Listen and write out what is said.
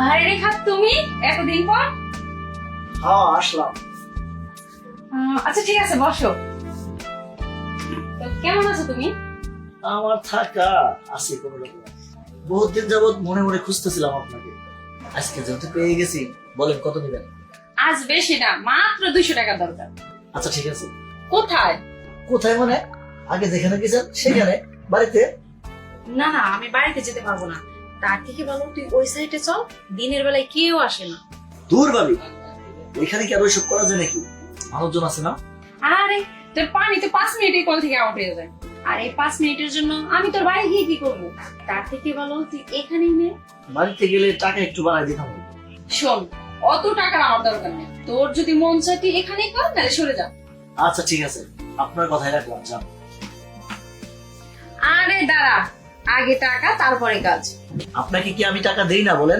আরে রেখা, তুমি এতদিন পর? হ্যাঁ আসলাম। আচ্ছা ঠিক আছে, বসো। তো কেমন আছো তুমি? আমার থাকা আছে কোনো রকম। বহুত দিন যাবত মনে মনে খুঁজতেছিলাম আপনাকে, আজকে যেহেতু পেয়ে গেছি, বলেন কত নেবেন? আজ বেশি না, মাত্র 200 টাকা দরকার। আচ্ছা ঠিক আছে। কোথায়? কোথায় মানে? আগে যেখানে গেছেন সেখানে, বাড়িতে? না না, আমি বাড়িতে যেতে পারবো না। তার থেকে ভালো তুই ওই সাইডে চল, দিনের বেলায় কেউ আসে না। দূর ভাবি, এখানে কি আর ওইসব করা যায় নাকি? মানুষজন আছে না? আরে তোর পানি তো 5 মিনিটেই কল থেকে আউট হয়ে যায়। আর এই 5 মিনিটের জন্য আমি তোর বাড়ি গিয়ে কি করবো? তার থেকে ভালো তুই এখানেই নে। বাড়িতে গেলে টাকা একটু বাড়াই দিতাম। শোন, অত টাকার আমার দরকার নেই। তোর যদি মন চায় তুই এখানেই কর, তাহলে সরে যা। আচ্ছা ঠিক আছে, আপনার কথাই রাখলাম, যান। আরে দাঁড়া, আগে টাকা তারপরে কাজ। আপনাকে কি আমি টাকা দেই না বলেন?